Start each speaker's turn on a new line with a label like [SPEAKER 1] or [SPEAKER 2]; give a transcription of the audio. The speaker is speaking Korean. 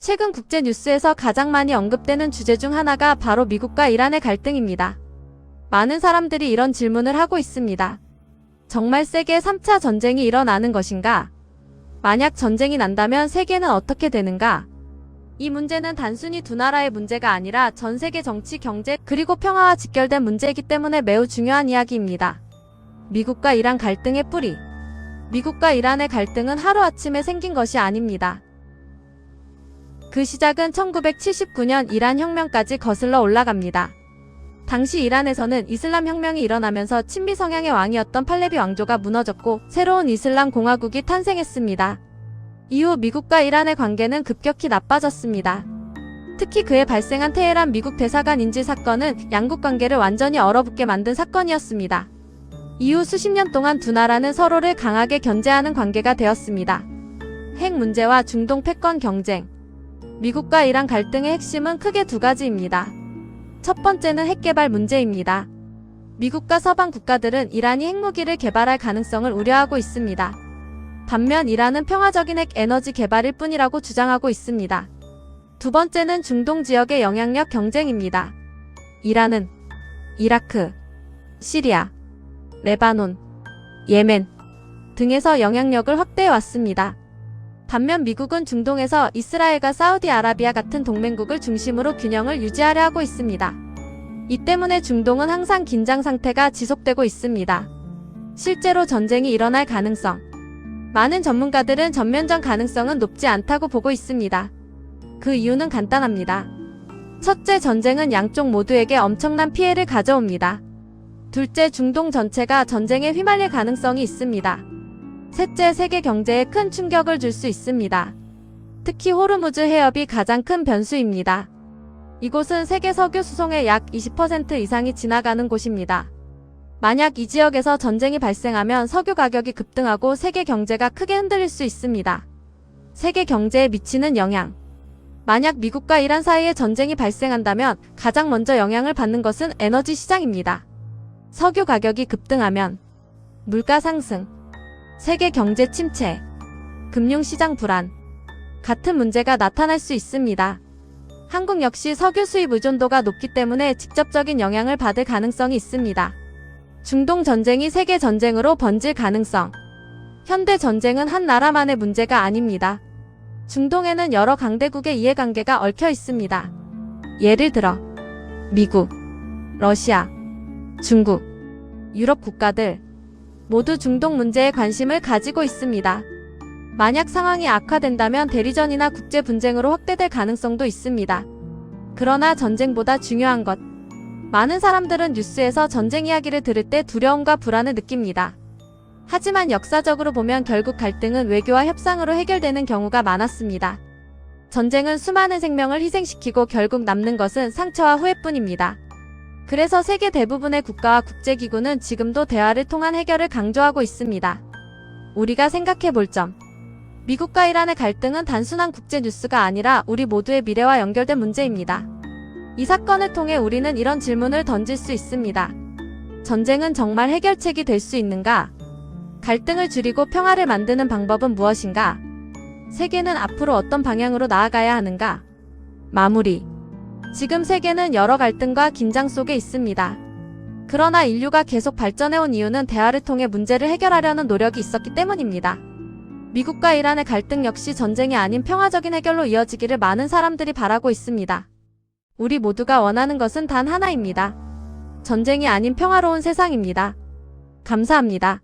[SPEAKER 1] 최근 국제 뉴스에서 가장 많이 언급되는 주제 중 하나가 바로 미국과 이란의 갈등입니다. 많은 사람들이 이런 질문을 하고 있습니다. 정말 세계 3차 전쟁이 일어나는 것인가? 만약 전쟁이 난다면 세계는 어떻게 되는가? 이 문제는 단순히 두 나라의 문제가 아니라 전 세계 정치, 경제, 그리고 평화와 직결된 문제이기 때문에 매우 중요한 이야기입니다. 미국과 이란 갈등의 뿌리. 미국과 이란의 갈등은 하루아침에 생긴 것이 아닙니다. 그 시작은 1979년 이란 혁명까지 거슬러 올라갑니다. 당시 이란에서는 이슬람 혁명이 일어나면서 친미 성향의 왕이었던 팔레비 왕조가 무너졌고 새로운 이슬람 공화국이 탄생했습니다. 이후 미국과 이란의 관계는 급격히 나빠졌습니다. 특히 그해 발생한 테헤란 미국 대사관 인질 사건은 양국 관계를 완전히 얼어붙게 만든 사건이었습니다. 이후 수십 년 동안 두 나라는 서로를 강하게 견제하는 관계가 되었습니다. 핵 문제와 중동 패권 경쟁. 미국과 이란 갈등의 핵심은 크게 두 가지입니다. 첫 번째는 핵 개발 문제입니다. 미국과 서방 국가들은 이란이 핵무기를 개발할 가능성을 우려하고 있습니다. 반면 이란은 평화적인 핵 에너지 개발일 뿐이라고 주장하고 있습니다. 두 번째는 중동 지역의 영향력 경쟁입니다. 이란은 이라크, 시리아, 레바논, 예멘 등에서 영향력을 확대해 왔습니다. 반면 미국은 중동에서 이스라엘과 사우디아라비아 같은 동맹국을 중심으로 균형을 유지하려 하고 있습니다. 이 때문에 중동은 항상 긴장 상태가 지속되고 있습니다. 실제로 전쟁이 일어날 가능성. 많은 전문가들은 전면전 가능성은 높지 않다고 보고 있습니다. 그 이유는 간단합니다. 첫째, 전쟁은 양쪽 모두에게 엄청난 피해를 가져옵니다. 둘째, 중동 전체가 전쟁에 휘말릴 가능성이 있습니다. 셋째, 세계 경제에 큰 충격을 줄 수 있습니다. 특히 호르무즈 해협이 가장 큰 변수입니다. 이곳은 세계 석유 수송의 약 20% 이상이 지나가는 곳입니다. 만약 이 지역에서 전쟁이 발생하면 석유 가격이 급등하고 세계 경제가 크게 흔들릴 수 있습니다. 세계 경제에 미치는 영향. 만약 미국과 이란 사이에 전쟁이 발생한다면 가장 먼저 영향을 받는 것은 에너지 시장입니다. 석유 가격이 급등하면 물가 상승, 세계 경제 침체, 금융시장 불안 같은 문제가 나타날 수 있습니다. 한국 역시 석유 수입 의존도가 높기 때문에 직접적인 영향을 받을 가능성이 있습니다. 중동 전쟁이 세계 전쟁으로 번질 가능성. 현대 전쟁은 한 나라만의 문제가 아닙니다. 중동에는 여러 강대국의 이해관계가 얽혀 있습니다. 예를 들어 미국, 러시아, 중국, 유럽 국가들 모두 중동 문제에 관심을 가지고 있습니다. 만약 상황이 악화된다면 대리전이나 국제 분쟁으로 확대될 가능성도 있습니다. 그러나 전쟁보다 중요한 것. 많은 사람들은 뉴스에서 전쟁 이야기를 들을 때 두려움과 불안을 느낍니다. 하지만 역사적으로 보면 결국 갈등은 외교와 협상으로 해결되는 경우가 많았습니다. 전쟁은 수많은 생명을 희생시키고 결국 남는 것은 상처와 후회뿐입니다. 그래서 세계 대부분의 국가와 국제기구는 지금도 대화를 통한 해결을 강조하고 있습니다. 우리가 생각해 볼 점. 미국과 이란의 갈등은 단순한 국제 뉴스가 아니라 우리 모두의 미래와 연결된 문제입니다. 이 사건을 통해 우리는 이런 질문을 던질 수 있습니다. 전쟁은 정말 해결책이 될 수 있는가? 갈등을 줄이고 평화를 만드는 방법은 무엇인가? 세계는 앞으로 어떤 방향으로 나아가야 하는가? 마무리. 지금 세계는 여러 갈등과 긴장 속에 있습니다. 그러나 인류가 계속 발전해온 이유는 대화를 통해 문제를 해결하려는 노력이 있었기 때문입니다. 미국과 이란의 갈등 역시 전쟁이 아닌 평화적인 해결로 이어지기를 많은 사람들이 바라고 있습니다. 우리 모두가 원하는 것은 단 하나입니다. 전쟁이 아닌 평화로운 세상입니다. 감사합니다.